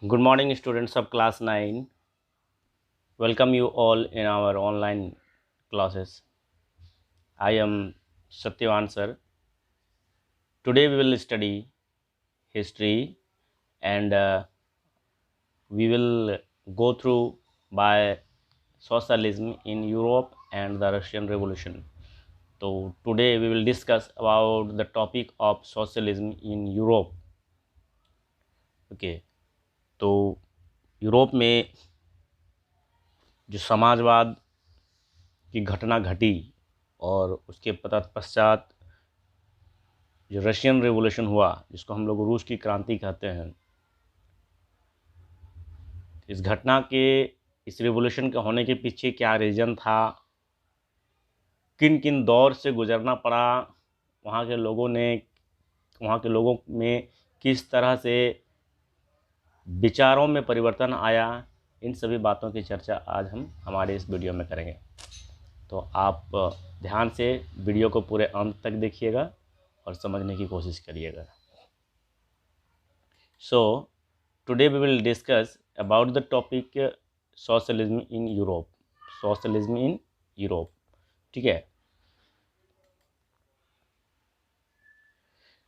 Good morning, students of class 9. Welcome you all in our online classes. I am Satyavan sir. Today we will study history and we will go through by socialism in Europe and the Russian Revolution. So today we will discuss about the topic of socialism in Europe. Okay, तो Europe में जो समाजवाद की घटना घटी और उसके पश्चात जो रशियन रेवोल्यूशन हुआ, जिसको हम लोग रूस की क्रांति कहते हैं, इस घटना के इस रेवोल्यूशन के होने के पीछे क्या रीज़न था, किन किन दौर से गुजरना पड़ा, वहाँ के लोगों में किस तरह से विचारों में परिवर्तन आया, इन सभी बातों की चर्चा आज हम हमारे इस वीडियो में करेंगे। तो आप ध्यान से वीडियो को पूरे अंत तक देखिएगा और समझने की कोशिश करिएगा। So today we will discuss about the topic socialism in Europe. Socialism in Europe, ठीक है।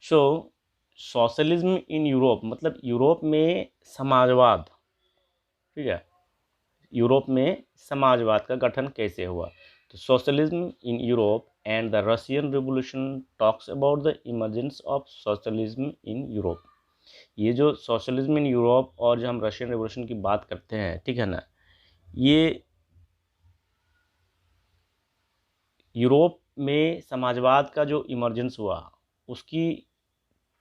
सो सोशलिज्म इन यूरोप मतलब यूरोप में समाजवाद, ठीक है। यूरोप में समाजवाद का गठन कैसे हुआ? तो socialism in Europe and the Russian revolution talks about the emergence of socialism in Europe. ये जो सोशलिज्म इन यूरोप और जो हम रशियन रिवोल्यूशन की बात करते हैं, ठीक है ना, ये यूरोप में समाजवाद का जो इमर्जेंस हुआ उसकी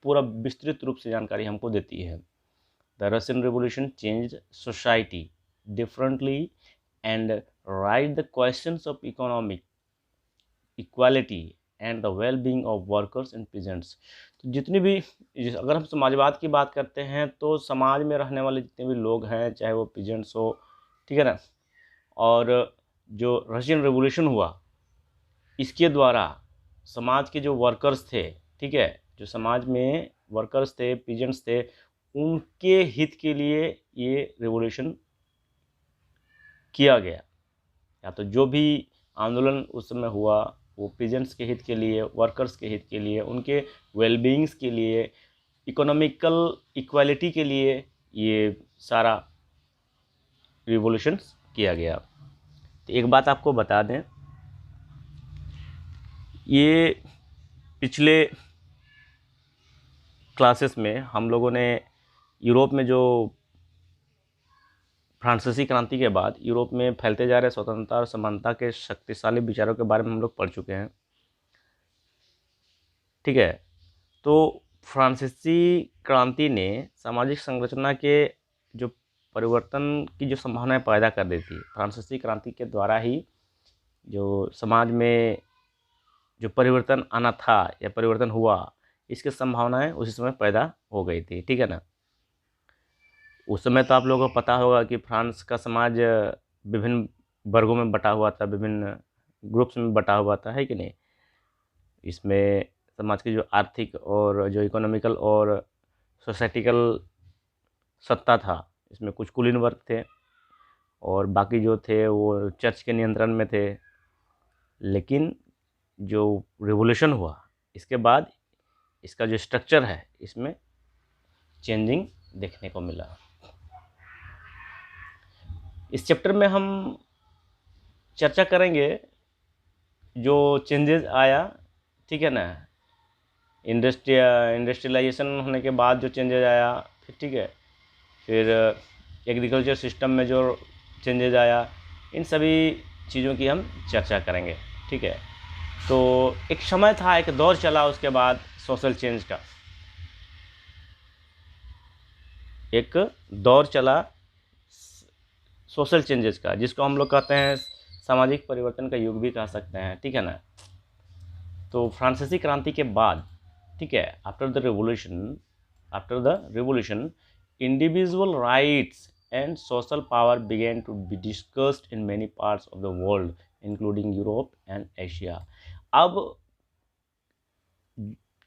पूरा विस्तृत रूप से जानकारी हमको देती है। The Russian revolution changed society differently and rise the questions of economic equality and the well being of workers and peasants. तो जितनी भी, अगर हम समाजवाद की बात करते हैं तो समाज में रहने वाले जितने भी लोग हैं, चाहे वो पीजेंट्स हो, ठीक है ना, और जो रशियन रिवोल्यूशन हुआ इसके द्वारा समाज के जो वर्कर्स थे, ठीक है, जो समाज में वर्कर्स थे, पीजेंट्स थे, उनके हित के लिए ये रिवोल्यूशन किया गया। या तो जो भी आंदोलन उस समय हुआ वो पीजेंट्स के हित के लिए, वर्कर्स के हित के लिए, उनके वेलबींग्स के लिए, इकोनॉमिकल इक्वालिटी के लिए ये सारा रिवोल्यूशंस किया गया। तो एक बात आपको बता दें, ये पिछले क्लासेस में हम लोगों ने यूरोप में जो फ्रांसीसी क्रांति के बाद यूरोप में फैलते जा रहे स्वतंत्रता और समानता के शक्तिशाली विचारों के बारे में हम लोग पढ़ चुके हैं, ठीक है। तो फ्रांसीसी क्रांति ने सामाजिक संरचना के जो परिवर्तन की जो संभावनाएं पैदा कर दी थी, फ्रांसीसी क्रांति के द्वारा ही जो समाज में जो परिवर्तन आना था या परिवर्तन हुआ, इसकी संभावनाएं उसी समय पैदा हो गई थी, ठीक है ना। उस समय तो आप लोगों को पता होगा कि फ्रांस का समाज विभिन्न वर्गों में बटा हुआ था, विभिन्न ग्रुप्स में बटा हुआ था, है कि नहीं। इसमें समाज की जो आर्थिक और जो इकोनॉमिकल और सोसाइटिकल सत्ता था, इसमें कुछ कुलीन वर्ग थे और बाकी जो थे वो चर्च के नियंत्रण में थे। लेकिन जो रिवोल्यूशन हुआ इसके बाद इसका जो स्ट्रक्चर है इसमें चेंजिंग देखने को मिला। इस चैप्टर में हम चर्चा करेंगे जो चेंजेस आया, ठीक है ना, इंडस्ट्रियलाइजेशन होने के बाद जो चेंजेस आया, फिर ठीक है, फिर एग्रीकल्चर सिस्टम में जो चेंजेस आया, इन सभी चीज़ों की हम चर्चा करेंगे, ठीक है। तो एक समय था, एक दौर चला उसके बाद सोशल चेंज का, एक दौर चला सोशल चेंजेस का, जिसको हम लोग कहते हैं सामाजिक परिवर्तन का युग भी कह सकते हैं, ठीक है ना। तो फ्रांसीसी क्रांति के बाद, ठीक है, after the revolution individual rights and social power begin to be discussed in many parts of the world including Europe and Asia. अब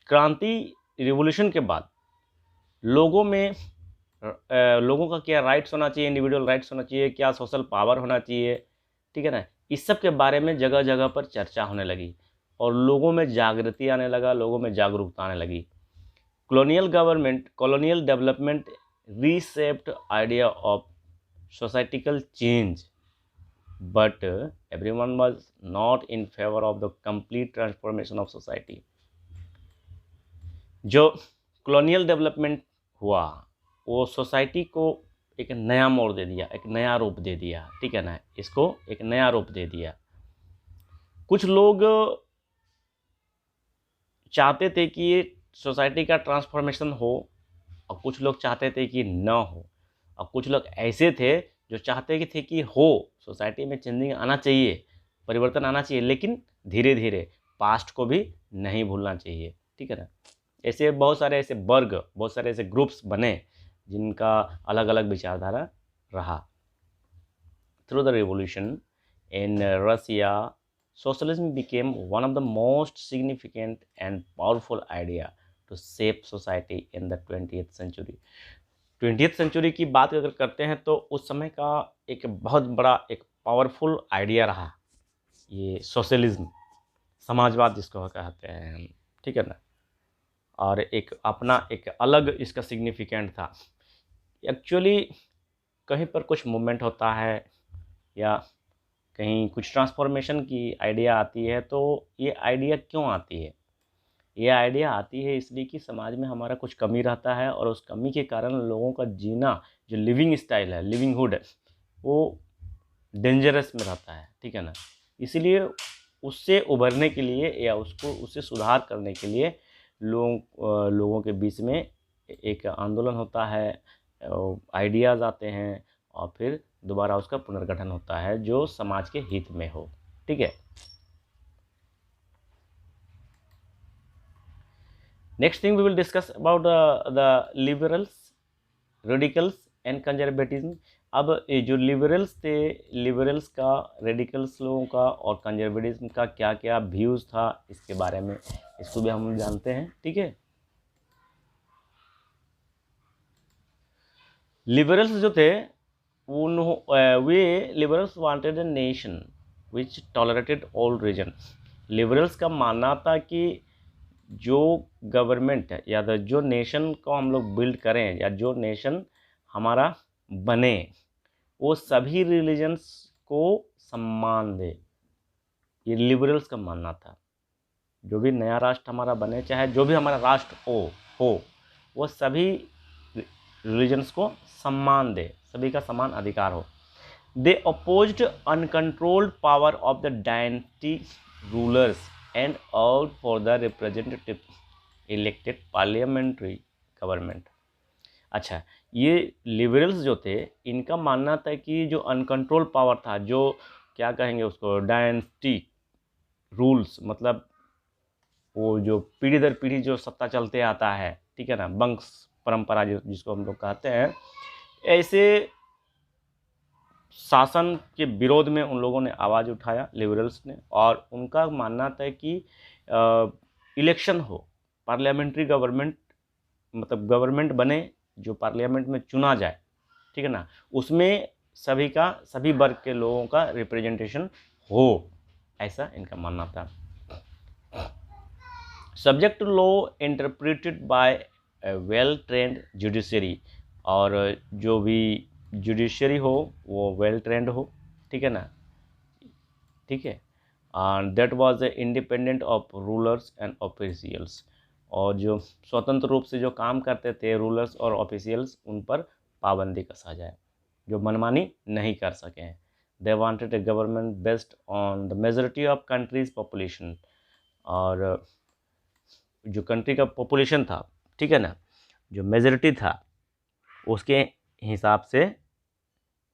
क्रांति रिवोल्यूशन के बाद लोगों में लोगों का क्या राइट्स होना चाहिए, इंडिविजुअल राइट्स होना चाहिए, क्या सोशल पावर होना चाहिए, ठीक है ना। इस सब के बारे में जगह जगह पर चर्चा होने लगी और लोगों में जागृति आने लगा, लोगों में जागरूकता आने लगी। colonial development reshaped idea of societal change, but everyone was not in favor of the complete transformation of society. जो कॉलोनियल डेवलपमेंट हुआ वो सोसाइटी को एक नया मोड़ दे दिया, एक नया रूप दे दिया, ठीक है ना, इसको एक नया रूप दे दिया। कुछ लोग चाहते थे कि ये सोसाइटी का ट्रांसफॉर्मेशन हो और कुछ लोग चाहते थे कि न हो, और कुछ लोग ऐसे थे जो चाहते थे कि हो, सोसाइटी में चेंजिंग आना चाहिए, परिवर्तन आना चाहिए, लेकिन धीरे धीरे पास्ट को भी नहीं भूलना चाहिए, ठीक है ना। ऐसे बहुत सारे ऐसे वर्ग, बहुत सारे ऐसे ग्रुप्स बने जिनका अलग अलग विचारधारा रहा। Through the revolution in Russia, socialism became one of the most significant and powerful idea to shape society in the 20th century. 20th century की बात अगर करते हैं तो उस समय का एक बहुत बड़ा एक पावरफुल आइडिया रहा ये सोशलिज्म, समाजवाद जिसको कहते हैं हम, ठीक है ना। और एक अपना एक अलग इसका सिग्निफिकेंट था। एक्चुअली कहीं पर कुछ मूवमेंट होता है या कहीं कुछ ट्रांसफॉर्मेशन की आइडिया आती है तो ये आइडिया क्यों आती है? ये आइडिया आती है इसलिए कि समाज में हमारा कुछ कमी रहता है और उस कमी के कारण लोगों का जीना, जो लिविंग स्टाइल है, लिविंगहुड है, वो डेंजरस में रहता है, ठीक है ना। इसीलिए उससे उभरने के लिए या उससे सुधार करने के लिए लोगों के बीच में एक आंदोलन होता है, आइडियाज़ आते हैं और फिर दोबारा उसका पुनर्गठन होता है जो समाज के हित में हो, ठीक है। Next thing we will discuss about the liberals, radicals and conservatism. अब ये जो लिबरल्स थे, लिबरल्स का, रेडिकल्स लोगों का और कंजर्वेटिज्म का क्या क्या व्यूज़ था इसके बारे में, इसको भी हम जानते हैं, ठीक है। लिबरल्स जो थे वे liberals wanted a nation which tolerated all region. Liberals का मानना था कि जो गवर्नमेंट है या जो नेशन को हम लोग बिल्ड करें या जो नेशन हमारा बने वो सभी रिलीजन्स को सम्मान दे। ये लिबरल्स का मानना था। जो भी नया राष्ट्र हमारा बने, चाहे जो भी हमारा राष्ट्र हो वो सभी रिलीजन्स को सम्मान दे, सभी का समान अधिकार हो। They opposed uncontrolled power of the dynasty rulers and out for the representative elected parliamentary government. अच्छा, ये लिबरल्स जो थे इनका मानना था कि जो अनकंट्रोल पावर था, जो क्या कहेंगे उसको, डायनेस्टी रूल्स, मतलब वो जो पीढ़ी दर पीढ़ी जो सत्ता चलते आता है, ठीक है ना, वंश परंपरा जिसको हम लोग कहते हैं, ऐसे शासन के विरोध में उन लोगों ने आवाज़ उठाया, लिबरल्स ने। और उनका मानना था कि इलेक्शन हो, पार्लियामेंट्री गवर्नमेंट, मतलब गवर्नमेंट बने जो पार्लियामेंट में चुना जाए, ठीक है ना, उसमें सभी वर्ग के लोगों का रिप्रेजेंटेशन हो, ऐसा इनका मानना था। सब्जेक्ट लॉ इंटरप्रेटेड बाय ए वेल ट्रेंड जुडिशरी, और जो भी जुडिशरी हो वो वेल ट्रेंड हो, ठीक है ना, ठीक है। And that was independent of rulers and officials, और जो स्वतंत्र रूप से जो काम करते थे रूलर्स और ऑफिशियल्स, उन पर पाबंदी कसा जाए, जो मनमानी नहीं कर सकें। They wanted A government based on the majority of countries population, और जो कंट्री का पॉपुलेशन था, ठीक है ना, जो मेजॉरिटी था उसके हिसाब से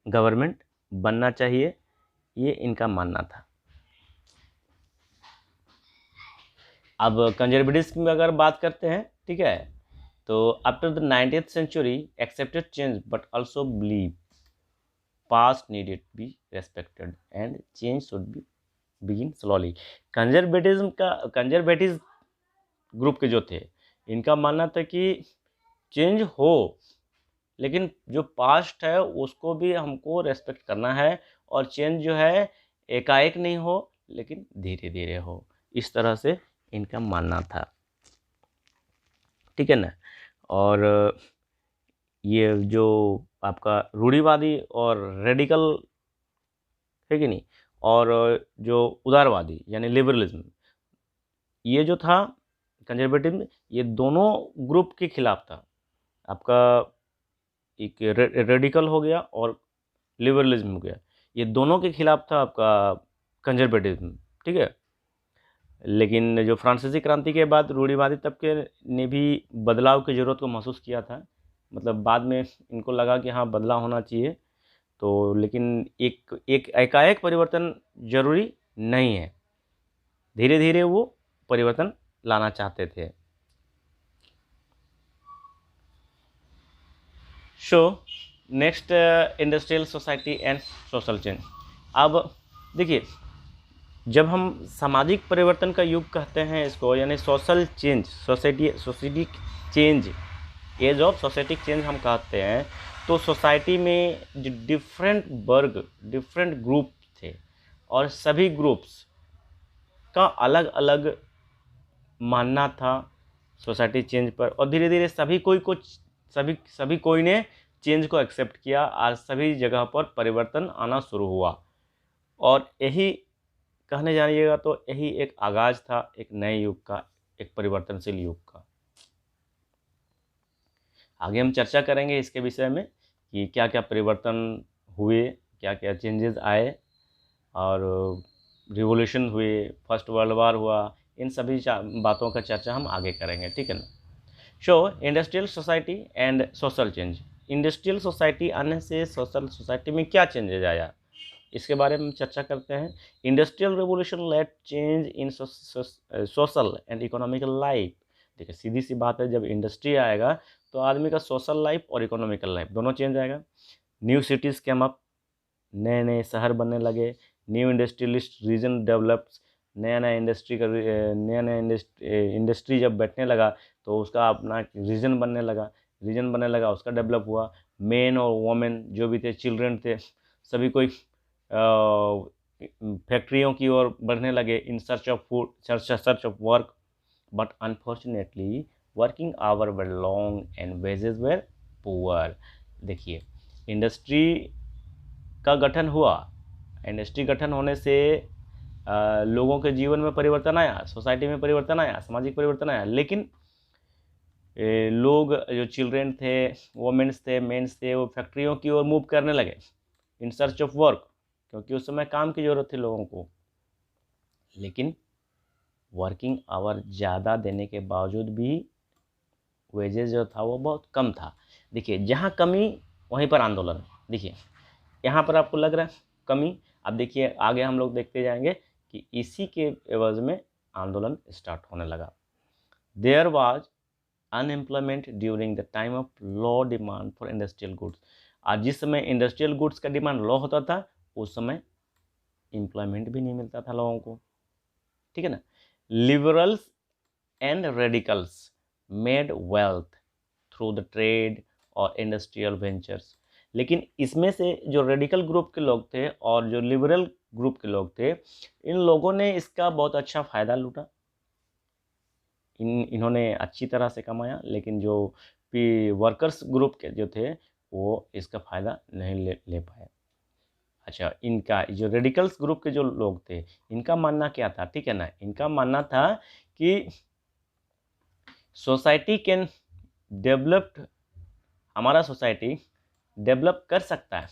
गवर्नमेंट बनना चाहिए, ये इनका मानना था। अब कंजर्वेटिव्स में अगर बात करते हैं, ठीक है, तो after the 19th century accepted change but also believe past needed be respected and change should be begin slowly. Conservative group के जो थे, इनका मानना था कि चेंज हो लेकिन जो पास्ट है उसको भी हमको रेस्पेक्ट करना है, और चेंज जो है एकाएक नहीं हो लेकिन धीरे धीरे हो, इस तरह से इनका मानना था। ठीक है ना। और ये जो आपका रूढ़िवादी और रेडिकल है कि नहीं, और जो उदारवादी यानी लिबरलिज्म, ये जो था कंजर्वेटिव, ये दोनों ग्रुप के खिलाफ था। आपका एक रेडिकल हो गया और लिबरलिज्म हो गया, ये दोनों के खिलाफ था आपका कंजर्वेटिज्म। ठीक है। लेकिन जो फ्रांसीसी क्रांति के बाद रूढ़िवादी तबके ने भी बदलाव की ज़रूरत को महसूस किया था, मतलब बाद में इनको लगा कि हाँ बदलाव होना चाहिए, तो लेकिन एक एक एकाएक परिवर्तन जरूरी नहीं है, धीरे धीरे वो परिवर्तन लाना चाहते थे। So next, industrial society and social change. अब देखिए, जब हम सामाजिक परिवर्तन का युग कहते हैं इसको, यानी social change, society change, age of सोसाइटिक चेंज हम कहते हैं, तो सोसाइटी में जो डिफरेंट वर्ग, डिफरेंट ग्रुप थे, और सभी ग्रुप्स का अलग अलग मानना था सोसाइटी चेंज पर, और धीरे धीरे सभी कोई ने चेंज को एक्सेप्ट किया, और सभी जगह पर परिवर्तन आना शुरू हुआ। और यही कहने जाइएगा तो यही एक आगाज था एक नए युग का, एक परिवर्तनशील युग का। आगे हम चर्चा करेंगे इसके विषय में कि क्या क्या परिवर्तन हुए, क्या क्या चेंजेस आए, और रिवॉल्यूशन हुए, फर्स्ट वर्ल्ड वार हुआ, इन सभी बातों का चर्चा हम आगे करेंगे। ठीक है ना। सो industrial society and social change. Industrial society आने से सोशल सोसाइटी में क्या चेंजेज आया, इसके बारे में चर्चा करते हैं। Industrial revolution led change in social and economical life. देखिए सीधी सी बात है, जब इंडस्ट्री आएगा तो आदमी का सोशल लाइफ और इकोनॉमिकल लाइफ दोनों चेंज आएगा। न्यू सिटीज़ केम अप, नए नए शहर बनने लगे। न्यू इंडस्ट्रियलिस्ट रीजन डेवलप्स, नया नया इंडस्ट्री जब बैठने लगा तो उसका अपना रीजन बनने लगा, उसका डेवलप हुआ। मेन और वोमेन जो भी थे, चिल्ड्रन थे, सभी कोई फैक्ट्रियों की ओर बढ़ने लगे, in search of food, search of work, but unfortunately working hour were long and wages were poor. देखिए इंडस्ट्री का गठन हुआ, इंडस्ट्री गठन होने से लोगों के जीवन में परिवर्तन आया, सोसाइटी में परिवर्तन आया, सामाजिक परिवर्तन आया, लेकिन लोग जो चिल्ड्रेन थे, वोमेन्स थे, मेंस थे, वो फैक्ट्रियों की ओर मूव करने लगे इन सर्च ऑफ वर्क, क्योंकि उस समय काम की ज़रूरत थी लोगों को। लेकिन वर्किंग आवर ज़्यादा देने के बावजूद भी वेजेस जो था वो बहुत कम था। देखिए जहाँ कमी वहीं पर आंदोलन। देखिए यहाँ पर आपको लग रहा है कमी, अब देखिए आगे हम लोग देखते जाएंगे कि इसी के एवज में आंदोलन स्टार्ट होने लगा। There was unemployment during the time of low demand for industrial goods. आज जिस समय इंडस्ट्रियल गुड्स का डिमांड लो होता था, उस समय एम्प्लॉयमेंट भी नहीं मिलता था लोगों को। ठीक है ना। Liberals and radicals made wealth through the trade और इंडस्ट्रियल वेंचर्स। लेकिन इसमें से जो रेडिकल ग्रुप के लोग थे और जो लिबरल ग्रुप के लोग थे, इन लोगों ने इसका बहुत अच्छा फ़ायदा लूटा, इन्होंने अच्छी तरह से कमाया, लेकिन जो वर्कर्स ग्रुप के जो थे वो इसका फ़ायदा नहीं ले पाए। अच्छा, इनका जो रेडिकल्स ग्रुप के जो लोग थे, इनका मानना क्या था? ठीक है ना, इनका मानना था कि सोसाइटी कैन डेवलप्ड, हमारा सोसाइटी डेवलप कर सकता है।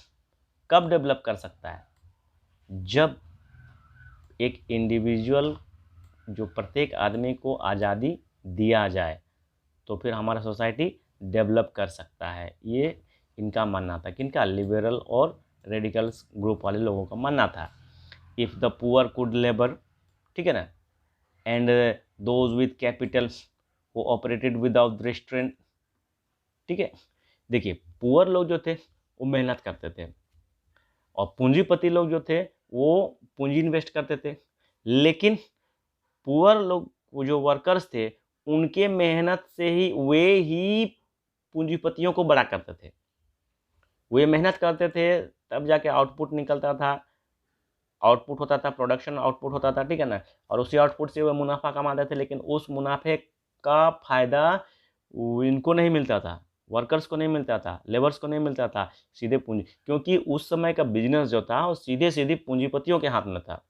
कब डेवलप कर सकता है? जब एक इंडिविजुअल, जो प्रत्येक आदमी को आज़ादी दिया जाए, तो फिर हमारा सोसाइटी डेवलप कर सकता है। ये इनका मानना था। किनका? लिबरल और रेडिकल्स ग्रुप वाले लोगों का मानना था। If the poor could labour, ठीक है ना, एंड दोज विथ कैपिटल वो ऑपरेटेड विदाउट रेस्ट्रेंट। ठीक है। देखिए पुअर लोग जो थे वो मेहनत करते थे, और पूंजीपति लोग जो थे वो पूंजी इन्वेस्ट करते थे। लेकिन पुअर लोग, वो जो वर्कर्स थे, उनके मेहनत से ही वे ही पूंजीपतियों को बड़ा करते थे। वे मेहनत करते थे तब जाके आउटपुट निकलता था, आउटपुट होता था, प्रोडक्शन आउटपुट होता था, ठीक है ना। और उसी आउटपुट से वे मुनाफा कमाते थे, लेकिन उस मुनाफे का फायदा इनको नहीं मिलता था, वर्कर्स को नहीं मिलता था, लेबर्स को नहीं मिलता था, सीधे पूंजी, क्योंकि उस समय का बिजनेस जो था वो सीधे सीधे पूंजीपतियों के हाथ में था।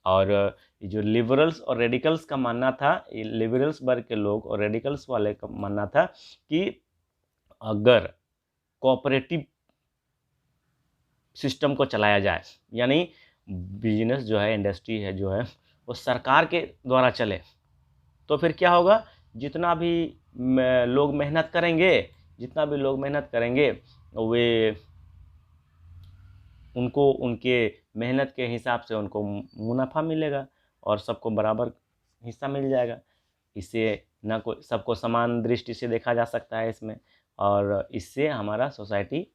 और जो लिबरल्स और रेडिकल्स का मानना था, लिबरल्स वर्ग के लोग और रेडिकल्स वाले का मानना था कि अगर कोऑपरेटिव सिस्टम को चलाया जाए, यानी बिजनेस जो है, इंडस्ट्री है जो है, वो सरकार के द्वारा चले, तो फिर क्या होगा, जितना भी लोग मेहनत करेंगे, जितना भी लोग मेहनत करेंगे वे उनको उनके मेहनत के हिसाब से उनको मुनाफा मिलेगा और सबको बराबर हिस्सा मिल जाएगा। इससे ना कोई, सबको समान दृष्टि से देखा जा सकता है इसमें, और इससे हमारा सोसाइटी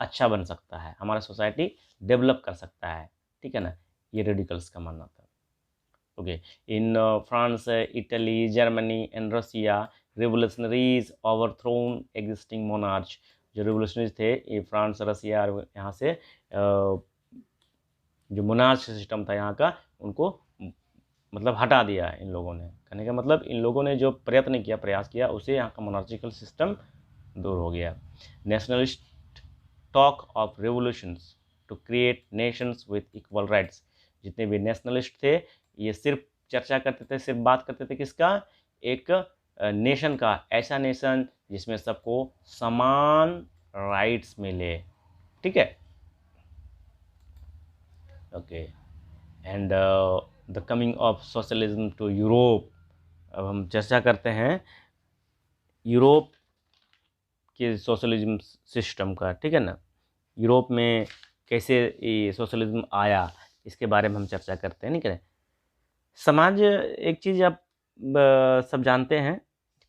अच्छा बन सकता है, हमारा सोसाइटी डेवलप कर सकता है, ठीक है ना। ये रेडिकल्स का मानना था। Okay, in France, Italy, Germany and Russia, revolutionaries overthrown existing monarch. जो रिवोल्यूशनरीज थे ये फ्रांस, रसिया और यहाँ से जो मोनार्च सिस्टम था यहाँ का, उनको मतलब हटा दिया इन लोगों ने। कहने का मतलब इन लोगों ने जो प्रयत्न किया, प्रयास किया, उससे यहाँ का मोनार्चिकल सिस्टम दूर हो गया। Nationalist talk of revolutions to create nations with equal rights. जितने भी नेशनलिस्ट थे ये सिर्फ चर्चा करते थे, सिर्फ बात करते थे किसका, एक नेशन का, ऐसा नेशन जिसमें सबको समान राइट्स मिले, ठीक है। Okay, and the coming of socialism to Europe. अब हम चर्चा करते हैं यूरोप के सोशलिज्म सिस्टम का, ठीक है ना। यूरोप में कैसे ये सोशलिज्म आया, इसके बारे में हम चर्चा करते हैं, नहीं करें। समाज एक चीज़ आप सब जानते हैं,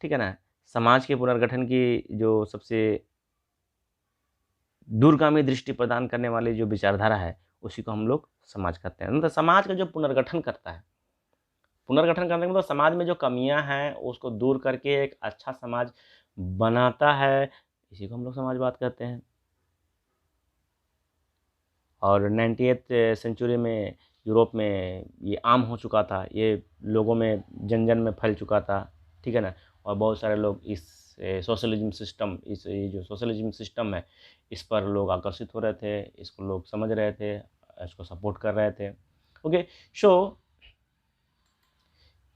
ठीक है ना। समाज के पुनर्गठन की जो सबसे दूरगामी दृष्टि प्रदान करने वाली जो विचारधारा है, उसी को हम लोग समाज कहते हैं। मतलब समाज का जो पुनर्गठन करता है, पुनर्गठन करने का मतलब समाज में जो कमियां हैं उसको दूर करके एक अच्छा समाज बनाता है, इसी को हम लोग समाजवाद कहते हैं। और 98th सेंचुरी में यूरोप में ये आम हो चुका था, ये लोगों में जन जन में फैल चुका था, ठीक है ना। और बहुत सारे लोग इस सोशलिज्म सिस्टम, इस ये जो सोशलिज्म सिस्टम है, इस पर लोग आकर्षित हो रहे थे, इसको लोग समझ रहे थे, इसको सपोर्ट कर रहे थे। Okay, so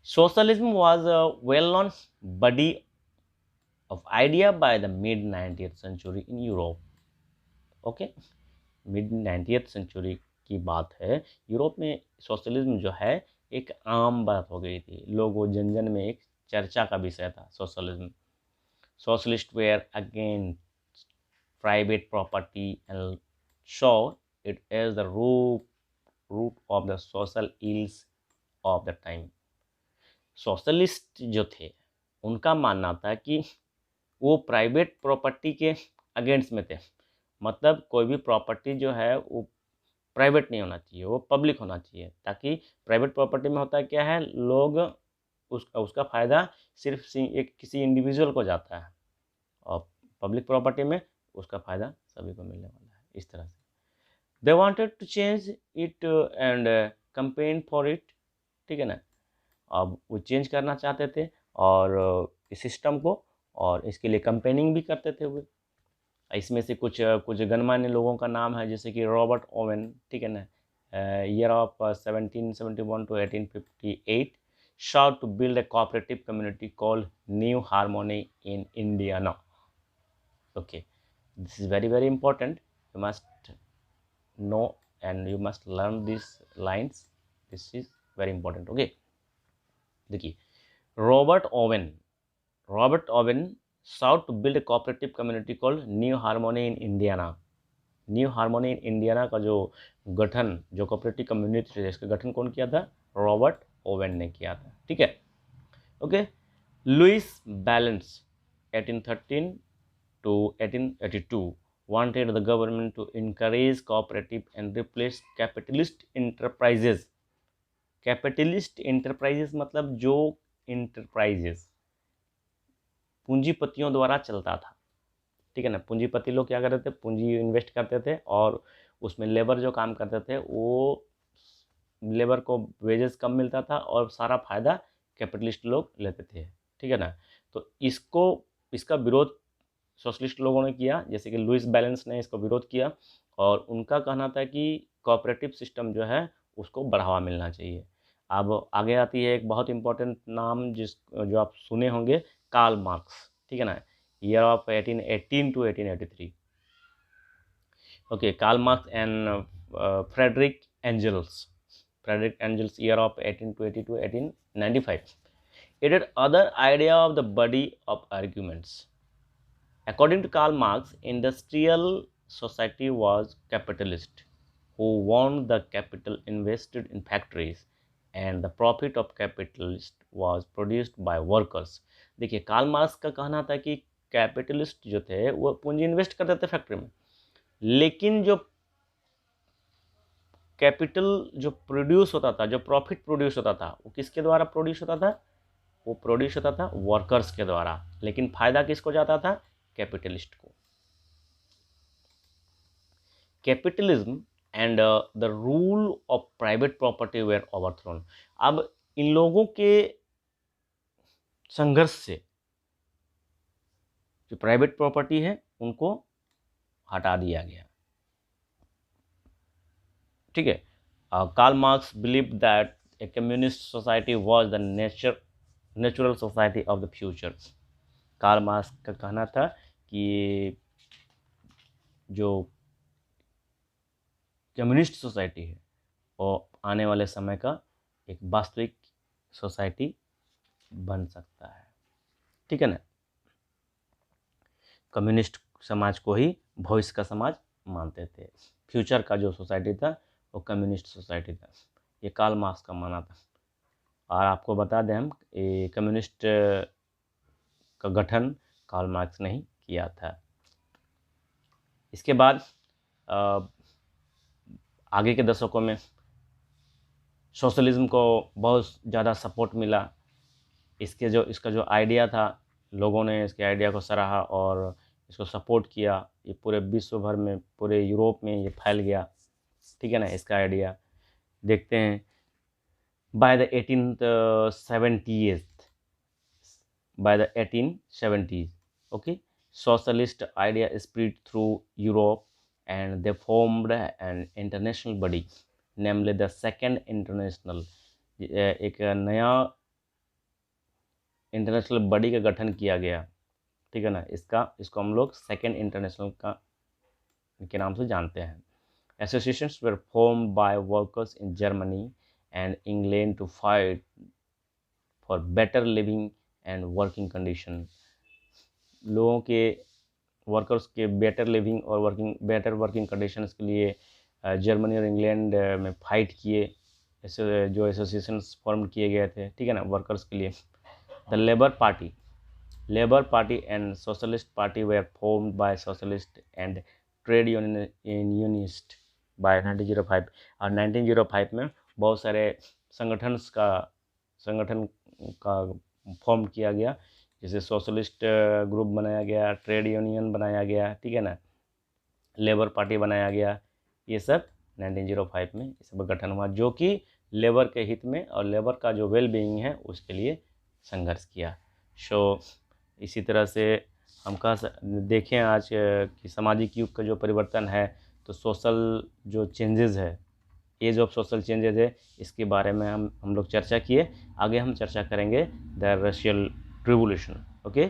socialism was a well-known body of idea by the mid 90th century in Europe. Okay, mid 90th century की बात है, यूरोप में सोशलिज्म जो है एक आम बात हो गई थी, लोग वो जन जन में एक चर्चा का विषय था socialism. Socialist were against private property and show it as the root of the social ills of the time. Socialist जो थे उनका मानना था कि वो प्राइवेट प्रॉपर्टी के अगेंस्ट में थे, मतलब कोई भी प्रॉपर्टी जो है वो प्राइवेट नहीं होना चाहिए, वो पब्लिक होना चाहिए, ताकि प्राइवेट प्रॉपर्टी में होता है क्या है, लोग उसका फ़ायदा सिर्फ एक किसी इंडिविजुअल को जाता है, और पब्लिक प्रॉपर्टी में उसका फ़ायदा सभी को मिलने वाला है। इस तरह से they wanted to change it and campaign for it, ठीक है ना। अब वो चेंज करना चाहते थे और इस सिस्टम को, और इसके लिए कैंपेनिंग भी करते थे वो। इसमें से कुछ कुछ गणमान्य लोगों का नाम है, जैसे कि रॉबर्ट ओवेन, ठीक है ना। Year of 1771 to 1858 sought to build a cooperative community called New Harmony in Indiana. Okay, this is very very important. You must know and you must learn these lines. This is very important. Okay, देखिए, Robert Owen sought to build a cooperative community called New Harmony in Indiana. New harmony in Indiana का जो गठन, जो cooperative community है, इसका गठन कौन किया था, रॉबर्ट ओवेन ने किया था, ठीक है। Okay, Louis Blanc 1813 to 1882 wanted the government to encourage cooperative and replace capitalist enterprises. Capitalist enterprises मतलब जो इंटरप्राइजेस पूंजीपतियों द्वारा चलता था, ठीक है ना। पूंजीपति लोग क्या करते थे, पूंजी इन्वेस्ट करते थे और उसमें लेबर जो काम करते थे वो लेबर को वेजेस कम मिलता था और सारा फायदा कैपिटलिस्ट लोग लेते थे, ठीक है ना। तो इसका विरोध सोशलिस्ट लोगों ने किया, जैसे कि लुइस बैलेंस ने इसका विरोध किया और उनका कहना था कि कोऑपरेटिव सिस्टम जो है उसको बढ़ावा मिलना चाहिए। अब आगे आती है एक बहुत इंपॉर्टेंट नाम जो आप सुने होंगे, कार्ल मार्क्स, ठीक है ना। Year of 1818 to 1883। Okay, Karl Marx and Frederick Engels, year of 1820 to 1895, added other idea of the body of arguments. According to Karl Marx, industrial society was capitalist, who want the capital invested in factories and the profit of capitalist was produced by workers. देखिए, Karl Marx का कहना था कि capitalist जो थे वो पूंजी invest करते थे फैक्ट्री में, लेकिन जो कैपिटल जो प्रोड्यूस होता था, जो प्रॉफिट प्रोड्यूस होता था, वो किसके द्वारा प्रोड्यूस होता था, वो प्रोड्यूस होता था वर्कर्स के द्वारा, लेकिन फायदा किसको जाता था, कैपिटलिस्ट को। Capitalism and the rule of private property were overthrown. अब इन लोगों के संघर्ष से जो प्राइवेट प्रॉपर्टी है उनको हटा दिया गया, ठीक है। Karl Marx believe that a communist society was the natural society of the future. Karl Marx का कहना था कि जो कम्युनिस्ट सोसाइटी है वो आने वाले समय का एक वास्तविक सोसाइटी बन सकता है, ठीक है ना। कम्युनिस्ट समाज को ही भविष्य का समाज मानते थे। फ्यूचर का जो सोसाइटी था वो कम्युनिस्ट सोसाइटी था, ये कार्ल मार्क्स का मानना था। और आपको बता दें हम, ये कम्युनिस्ट का गठन कार्ल मार्क्स ने ही किया था। इसके बाद आगे के दशकों में सोशलिज्म को बहुत ज़्यादा सपोर्ट मिला। इसका जो आइडिया था, लोगों ने इसके आइडिया को सराहा और इसको सपोर्ट किया। ये पूरे विश्व भर में, पूरे यूरोप में ये फैल गया, ठीक है ना, इसका आइडिया। देखते हैं, by the 1870s, okay, socialist idea spread through Europe and they formed an international body, namely the Second International। एक नया इंटरनेशनल बॉडी का गठन किया गया, ठीक है ना। इसको हम लोग सेकेंड इंटरनेशनल के नाम से जानते हैं। Associations were formed by workers in Germany and England to fight for better living and working condition. लोगों के, वर्कर्स के बेटर लिविंग और बेटर वर्किंग कंडीशंस के लिए जर्मनी और इंग्लैंड में फाइट किए। ऐसे जो एसोसिएशंस फॉर्म किए गए थे, ठीक है ना, वर्कर्स के लिए। The Labour Party and Socialist Party were formed by socialist and trade unionist by 1905। और 1905 में बहुत सारे संगठन का फॉर्म किया गया, जैसे सोशलिस्ट ग्रुप बनाया गया, ट्रेड यूनियन बनाया गया, ठीक है ना, लेबर पार्टी बनाया गया। ये सब 1905 में ये सब गठन हुआ, जो कि लेबर के हित में और लेबर का जो वेल बीइंग है उसके लिए संघर्ष किया। इसी तरह से हम देखें आज कि सामाजिक युग का जो परिवर्तन है, तो सोशल जो चेंजेस है, एज ऑफ सोशल चेंजेस है, इसके बारे में हम लोग चर्चा किए। आगे हम चर्चा करेंगे द रशियल रिवॉल्यूशन, ओके।